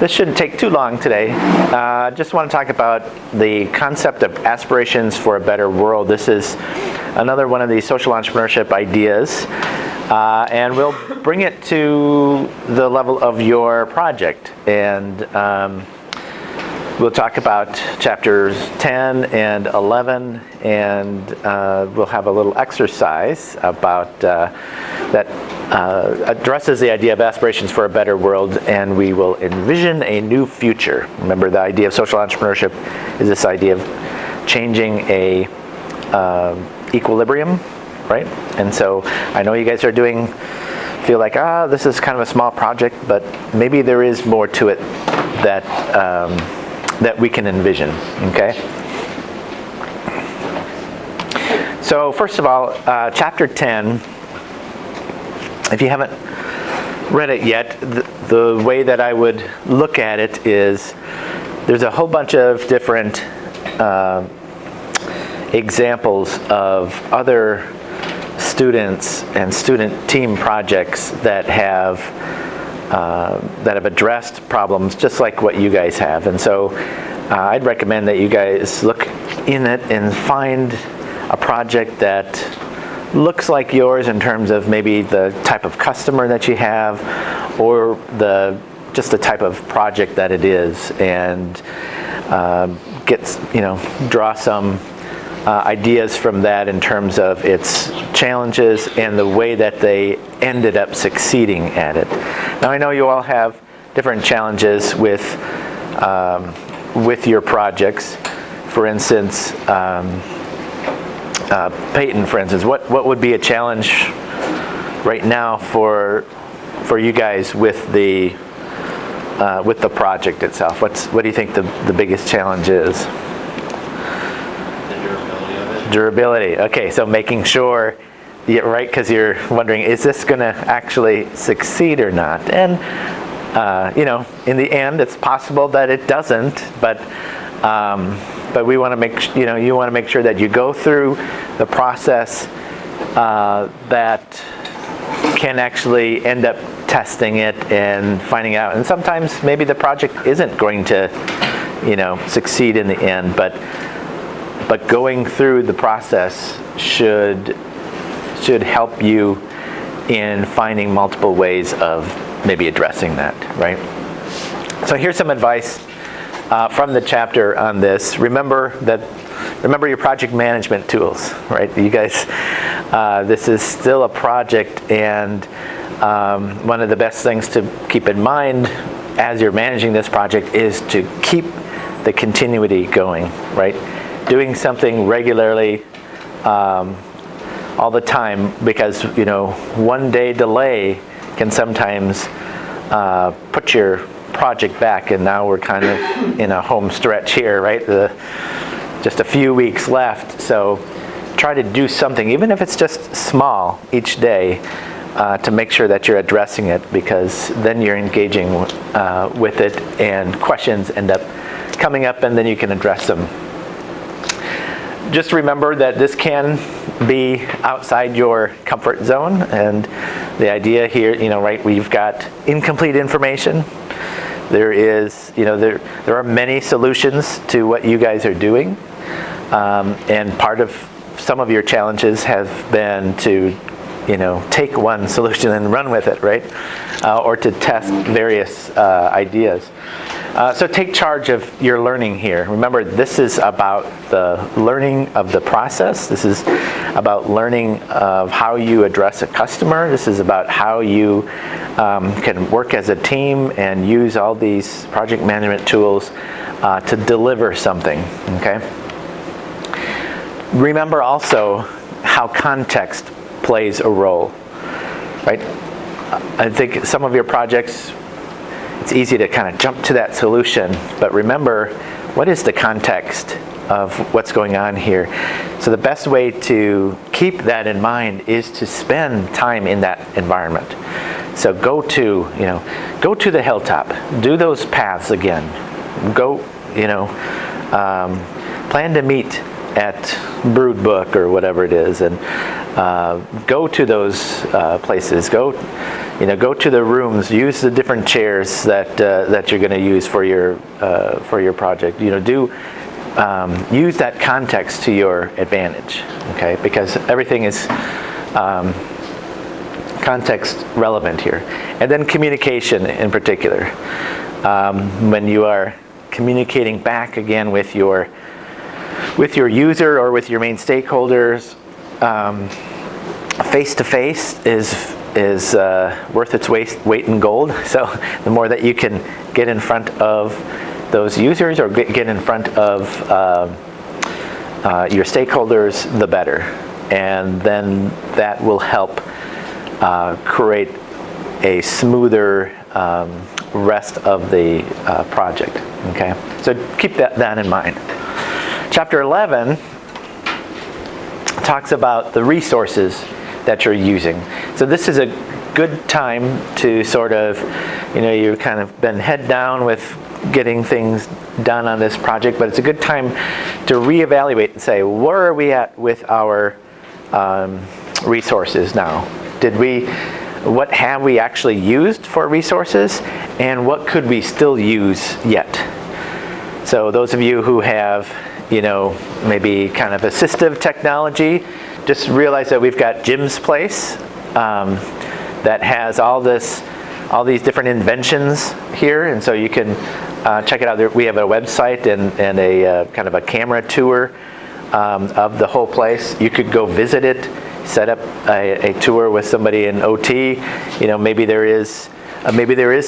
This shouldn't take too long today. I just want to talk about the concept of aspirations for a better world. This is another one of these social entrepreneurship ideas, and we'll bring it to the level of your project. And we'll talk about chapters 10 and 11, and we'll have a little exercise about that addresses the idea of aspirations for a better world, and we will envision a new future. Remember, the idea of social entrepreneurship is this idea of changing a equilibrium, right? And so I know you guys are feel like, this is kind of a small project, but maybe there is more to it that that we can envision, okay? So first of all, chapter 10, if you haven't read it yet, the way that I would look at it is there's a whole bunch of different examples of other students and student team projects that have addressed problems just like what you guys have. And so I'd recommend that you guys look in it and find a project that looks like yours in terms of maybe the type of customer that you have, or just the type of project that it is, and draw some ideas from that in terms of its challenges and the way that they ended up succeeding at it. Now, I know you all have different challenges with your projects. For instance, Peyton, for instance, what would be a challenge right now for you guys with the project itself? What do you think the biggest challenge is? The durability of it. Durability. Okay, so making sure, right? Because you're wondering, is this going to actually succeed or not? And in the end, it's possible that it doesn't, but we want to you want to make sure that you go through the process that can actually end up testing it and finding out. And sometimes maybe the project isn't going to, succeed in the end, but going through the process should help you in finding multiple ways of maybe addressing that, right? So here's some advice from the chapter on this. Remember your project management tools, right? You guys, this is still a project, and one of the best things to keep in mind as you're managing this project is to keep the continuity going, right? Doing something regularly all the time, because one day delay can sometimes put your project back, and now we're kind of in a home stretch here, right? Just a few weeks left, so try to do something, even if it's just small, each day, to make sure that you're addressing it, because then you're engaging with it, and questions end up coming up, and then you can address them. Just remember that this can be outside your comfort zone, and the idea here, right, we've got incomplete information. There is, there are many solutions to what you guys are doing, and part of some of your challenges have been to, take one solution and run with it, right, or to test various ideas. So take charge of your learning here. Remember, this is about the learning of the process. This is about learning of how you address a customer. This is about how you can work as a team and use all these project management tools to deliver something, okay? Remember also how context plays a role, right? I think some of your projects, it's easy to kind of jump to that solution, but remember, what is the context of what's going on here? So the best way to keep that in mind is to spend time in that environment. So go to the hilltop, do those paths again, go, plan to meet at Brood Book or whatever it is, and go to those places. Go go to the rooms, use the different chairs that you're going to use for your project. Use that context to your advantage, okay? Because everything is context relevant here. And then communication in particular. When you are communicating back again with your user or with your main stakeholders, face-to-face is worth its weight in gold. So the more that you can get in front of those users or get in front of your stakeholders, the better. And then that will help create a smoother rest of the project. Okay, so keep that in mind. Chapter 11 talks about the resources that you're using. So this is a good time to sort of, you've kind of been head down with getting things done on this project, but it's a good time to reevaluate and say, where are we at with our resources now? What have we actually used for resources, and what could we still use yet? So those of you who have, maybe kind of assistive technology, just realize that we've got Jim's Place that has all these different inventions here, and so you can check it out. We have a website and a kind of a camera tour of the whole place. You could go visit it, set up a tour with somebody in OT. Maybe there is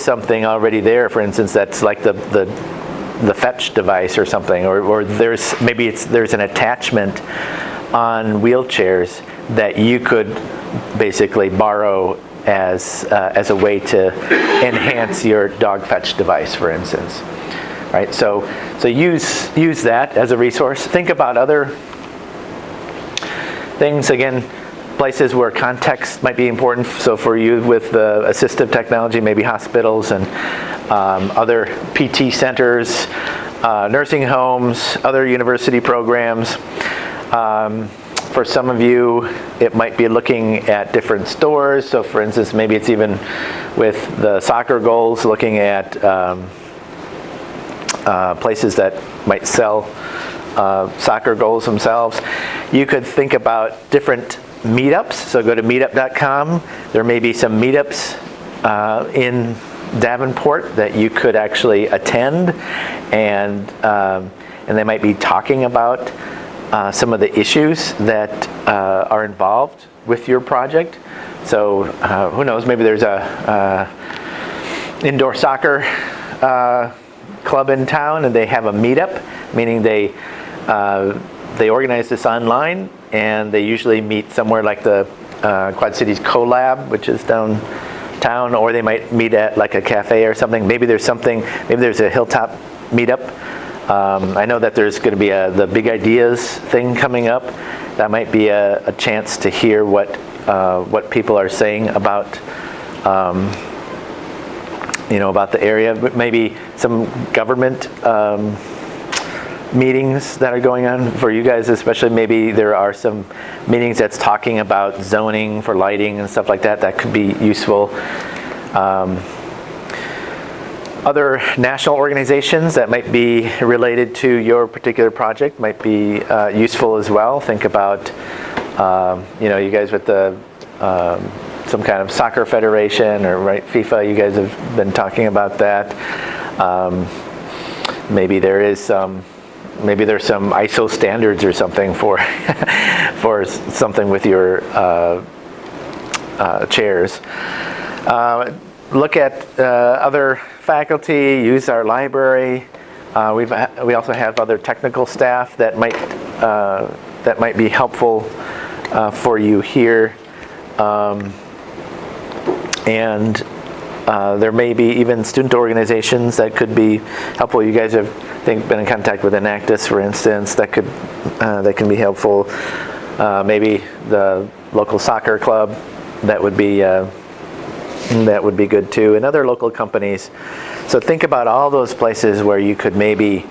something already there, for instance, that's like the fetch device or something, or there's an attachment on wheelchairs that you could basically borrow as a way to enhance your dog fetch device, for instance. Right? So use that as a resource. Think about other things, again, places where context might be important. So for you with assistive technology, maybe hospitals and other PT centers, nursing homes, other university programs. For some of you, it might be looking at different stores. So for instance, maybe it's even with the soccer goals, looking at places that might sell soccer goals themselves. You could think about different meetups. So go to meetup.com. There may be some meetups in Davenport that you could actually attend, and they might be talking about some of the issues that are involved with your project. So who knows, maybe there's a indoor soccer club in town and they have a meetup, meaning they organize this online, and they usually meet somewhere like the Quad Cities CoLab, which is downtown, or they might meet at like a cafe or something. Maybe there's a Hilltop meetup. I know that there's going to be the Big Ideas thing coming up. That might be a chance to hear what people are saying about about the area. Maybe some government meetings that are going on for you guys, especially. Maybe there are some meetings that's talking about zoning for lighting and stuff like that. That could be useful. Other national organizations that might be related to your particular project might be useful as well. Think about, you guys with the some kind of soccer federation, or right, FIFA. You guys have been talking about that. Maybe there's some ISO standards or something for for something with your chairs. Look at other faculty. Use our library. We also have other technical staff that might be helpful for you here, and there may be even student organizations that could be helpful. You guys have, I think, been in contact with Enactus, for instance. That can be helpful. Maybe the local soccer club. That would be good too, and other local companies. So think about all those places where you could maybe,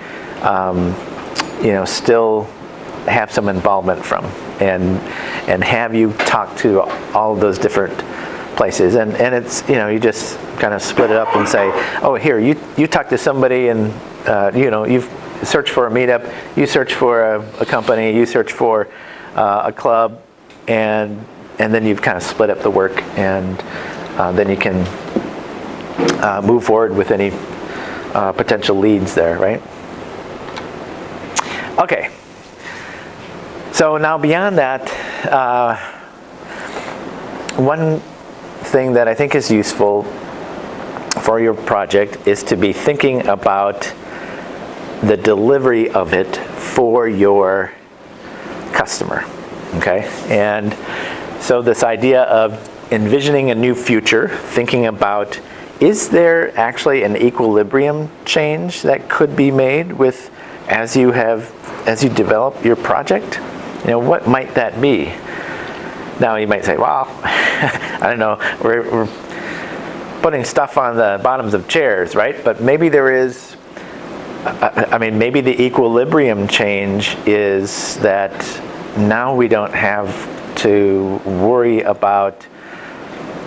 still have some involvement from, and have you talk to all those different places, and it's, you just kind of split it up and say, oh, here, you talk to somebody, and you've searched for a meetup, you search for a company, you search for a club, and then you've kind of split up the work, and then you can move forward with any potential leads there, right? Okay. So now beyond that, one thing that I think is useful for your project is to be thinking about the delivery of it for your customer, okay? And so this idea of envisioning a new future, thinking about, is there actually an equilibrium change that could be made with as you develop your project? What might that be? Now you might say, well, I don't know, we're putting stuff on the bottoms of chairs, right? But maybe there is, maybe the equilibrium change is that now we don't have to worry about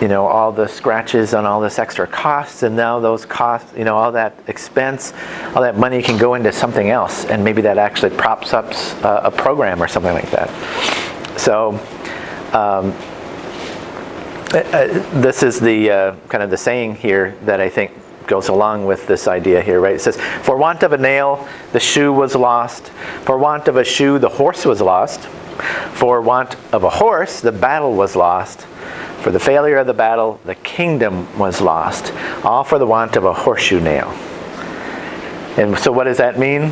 all the scratches and all this extra costs, and now those costs, all that expense, all that money can go into something else, and maybe that actually props up a program or something like that. So this is the kind of the saying here that I think goes along with this idea here, right? It says, for want of a nail, the shoe was lost. For want of a shoe, the horse was lost. For want of a horse, the battle was lost. For the failure of the battle, the kingdom was lost, all for the want of a horseshoe nail. And so what does that mean?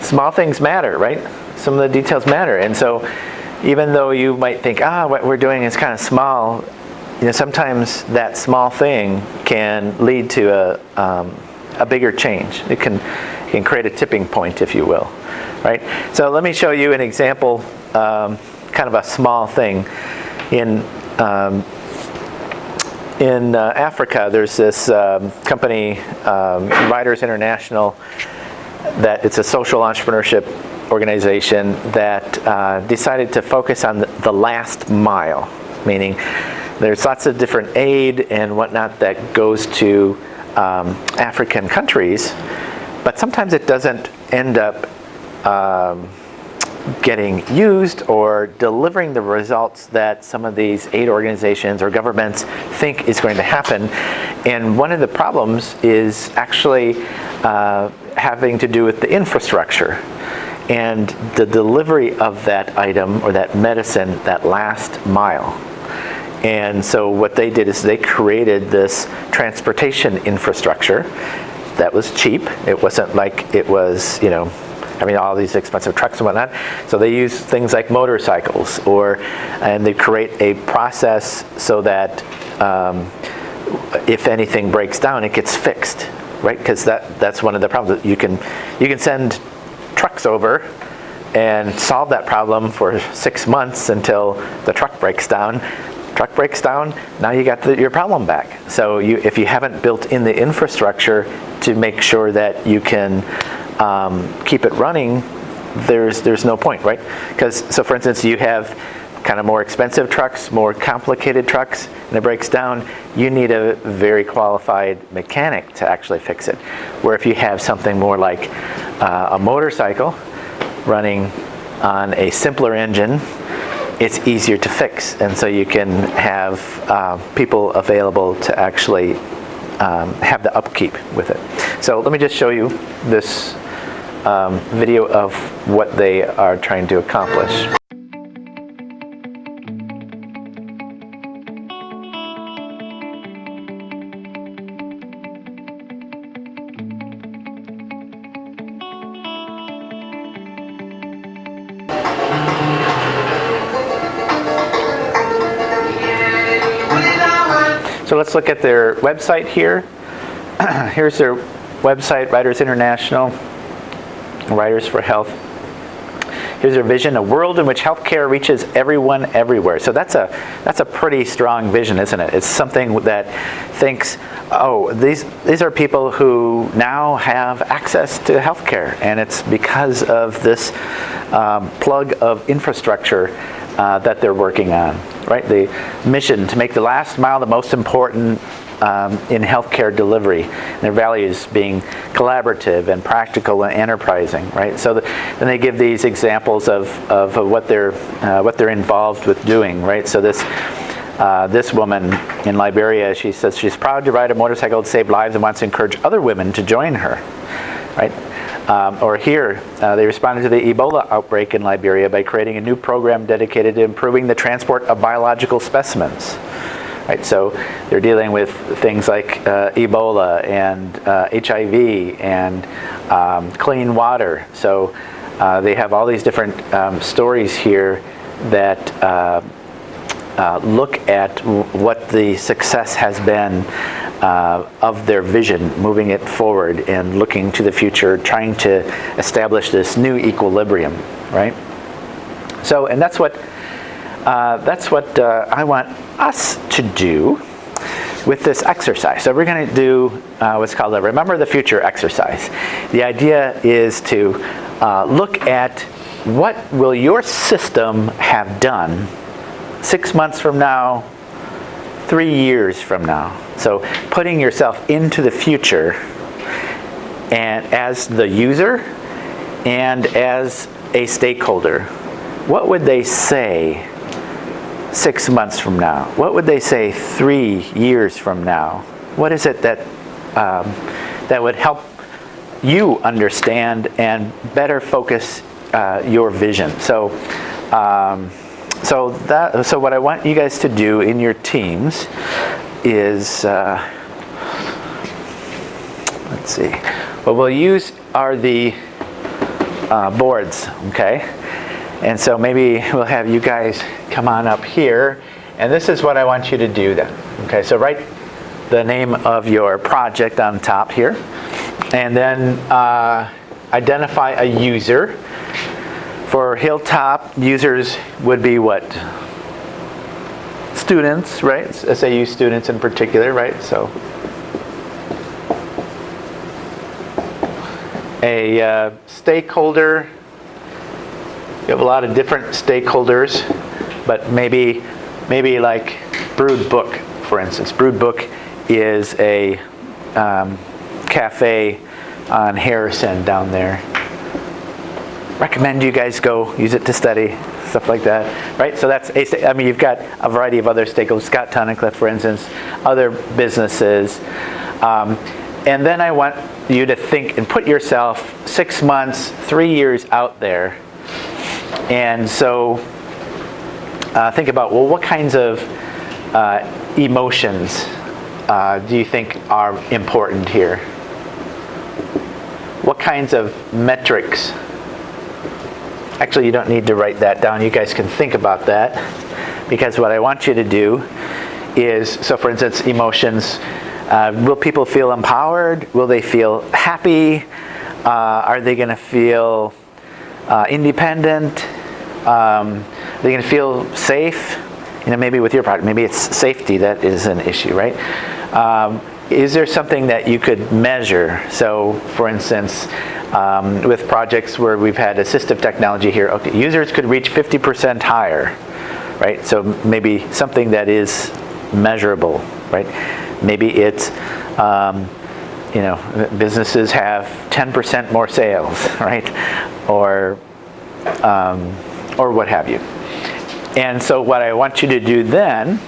Small things matter, right? Some of the details matter. And so even though you might think, what we're doing is kind of small, sometimes that small thing can lead to a bigger change. It can create a tipping point, if you will. Right? So let me show you an example, kind of a small thing. In Africa, there's this company, Riders International, that it's a social entrepreneurship organization that decided to focus on the last mile, meaning there's lots of different aid and whatnot that goes to African countries, but sometimes it doesn't end up getting used or delivering the results that some of these aid organizations or governments think is going to happen. And one of the problems is actually having to do with the infrastructure and the delivery of that item or that medicine, that last mile. And so what they did is they created this transportation infrastructure that was cheap. It wasn't like it was, all these expensive trucks and whatnot. So they use things like motorcycles, and they create a process so that if anything breaks down, it gets fixed, right? Because that's one of the problems. You can send trucks over and solve that problem for 6 months until the truck breaks down. Truck breaks down, now you got your problem back. So if you haven't built in the infrastructure to make sure that you can keep it running, there's no point, right? So for instance, you have kind of more expensive trucks, more complicated trucks, and it breaks down, you need a very qualified mechanic to actually fix it. Where if you have something more like a motorcycle running on a simpler engine, it's easier to fix, and so you can have people available to actually have the upkeep with it. So let me just show you this video of what they are trying to accomplish. So let's look at their website here. Here's their website, Riders International, Riders for Health. Here's their vision: a world in which healthcare reaches everyone everywhere. So that's a pretty strong vision, isn't it? It's something that thinks, oh, these are people who now have access to healthcare, and it's because of this plug of infrastructure that they're working on, right? The mission to make the last mile the most important in healthcare delivery. And their values being collaborative and practical and enterprising, right? So then they give these examples of what they're involved with doing, right? So this woman in Liberia, she says she's proud to ride a motorcycle to save lives and wants to encourage other women to join her, right? Or here, they responded to the Ebola outbreak in Liberia by creating a new program dedicated to improving the transport of biological specimens. Right, so they're dealing with things like Ebola and HIV and clean water. So they have all these different stories here that look at what the success has been of their vision, moving it forward and looking to the future, trying to establish this new equilibrium, right? So, and that's what I want us to do with this exercise. So we're going to do what's called a Remember the Future exercise. The idea is to look at what will your system have done 6 months from now, 3 years from now. So putting yourself into the future and as the user and as a stakeholder. What would they say 6 months from now? What would they say 3 years from now? What is it that that would help you understand and better focus your vision? So what I want you guys to do in your teams is let's see. What we'll use are the boards, okay? And so maybe we'll have you guys come on up here, and this is what I want you to do then. Okay, so write the name of your project on top here, and then identify a user. For Hilltop, users would be what? Students, right? SAU students in particular, right? So a stakeholder. You have a lot of different stakeholders, but maybe like Brewed Book, for instance. Brewed Book is a cafe on Harrison down there. Recommend you guys go use it to study, stuff like that, right? So that's I mean, you've got a variety of other stakeholders, Scott Tunnicliffe, for instance, other businesses. And then I want you to think and put yourself 6 months, 3 years out there. And so think about, well, what kinds of emotions do you think are important here? What kinds of metrics? Actually, you don't need to write that down. You guys can think about that, because what I want you to do is, so for instance, emotions. Will people feel empowered? Will they feel happy? Are they going to feel independent? Are they going to feel safe? You know, maybe with your product, maybe it's safety that is an issue, right? Is there something that you could measure? So, for instance, with projects where we've had assistive technology here, okay, users could reach 50% higher, right? So maybe something that is measurable, right? Maybe it's, you know, businesses have 10% more sales, right? Or what have you. And so what I want you to do then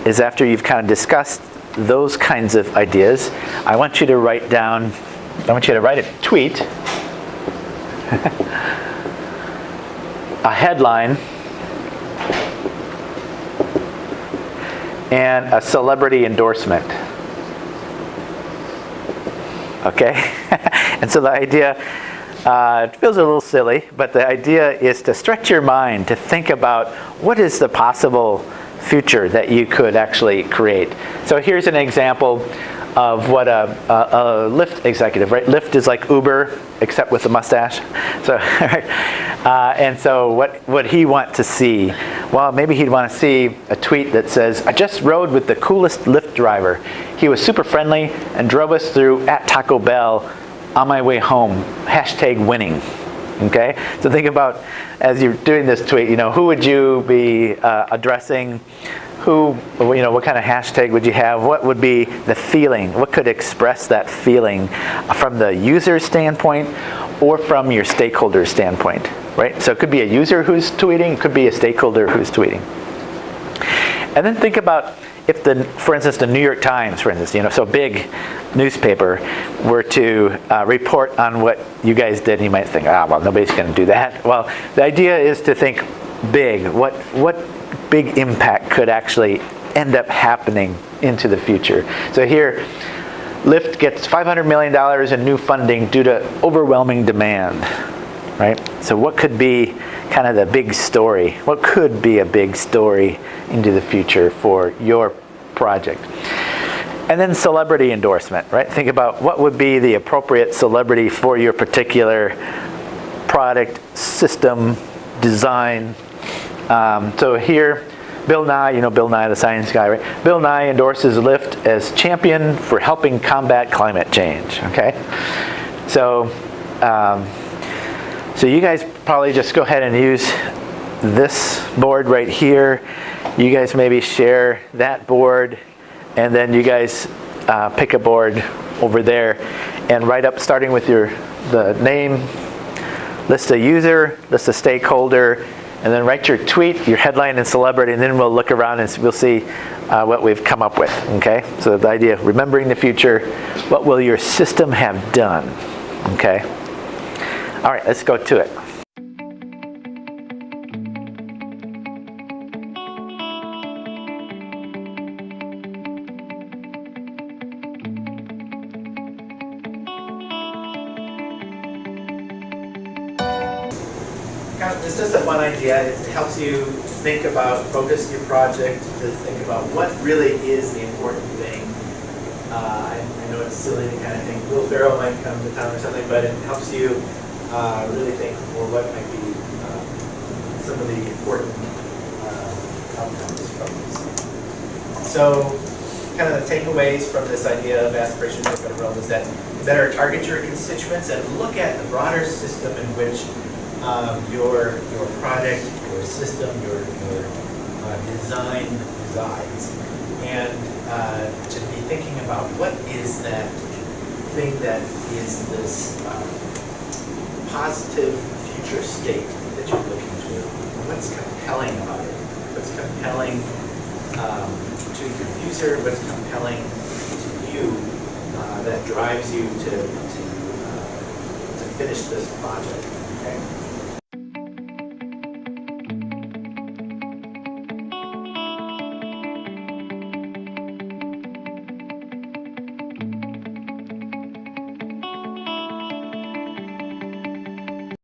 is, after you've kind of discussed those kinds of ideas, I want you to write a tweet, a headline, and a celebrity endorsement. Okay? And so the idea, it feels a little silly, but the idea is to stretch your mind, to think about what is the possible future that you could actually create. So here's an example of what a Lyft executive, right? Lyft is like Uber, except with a mustache. So And so what would he want to see? Well, maybe he'd want to see a tweet that says, I just rode with the coolest Lyft driver. He was super friendly and drove us through at Taco Bell on my way home. Hashtag winning. Okay? So think about, as you're doing this tweet, who would you be addressing? What kind of hashtag would you have? What would be the feeling? What could express that feeling from the user standpoint or from your stakeholder standpoint, right? So it could be a user who's tweeting, it could be a stakeholder who's tweeting. And then think about if for instance, the New York Times, for instance, so big newspaper, were to report on what you guys did, you might think, well, nobody's going to do that. Well, the idea is to think big. What big impact could actually end up happening into the future? So here, Lyft gets $500 million in new funding due to overwhelming demand, right? So what could be kind of the big story? What could be a big story into the future for your project? And then celebrity endorsement, right? Think about what would be the appropriate celebrity for your particular product, system, design. So here, Bill Nye, Bill Nye the science guy, right? Bill Nye endorses Lyft as champion for helping combat climate change, okay? So, so you guys probably just go ahead and use this board right here. You guys maybe share that board, and then you guys pick a board over there and write up, starting with the name, list a user, list a stakeholder, and then write your tweet, your headline, and celebrity, and then we'll look around and we'll see what we've come up with, okay? So the idea of remembering the future, what will your system have done, okay? All right, let's go to it. It's just a fun idea. It helps you think about, focus your project, to think about what really is the important thing. I know it's silly to kind of think Will Ferrell might come to town or something, but it helps you really think, well, what might be some of the important outcomes from this. So, kind of the takeaways from this idea of aspirations for a better world is that you better target your constituents and look at the broader system in which your product, your system, your design resides, and to be thinking about what is that thing that is this positive future state that you're looking to. What's compelling about it? What's compelling to your user? What's compelling to you that drives you to finish this project? Okay.